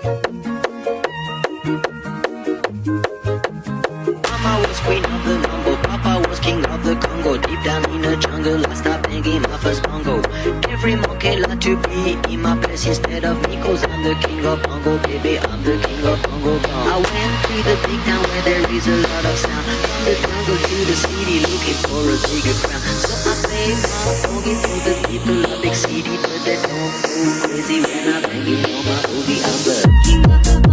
Mama was queen of the mambo, Papa was king of the Congo. Deep down in the jungle, I stopped banging my first bongo. Every monkey like to be in my place instead of me, 'cause I'm the king of bongo, baby, I'm the king of bongo. I went to the big town where there is a lot of sound. From the jungle to the city, looking for a bigger crown. So I play my boogie for the people of big city, but they don't go crazy when I bang it on my boogie. I'm the king of the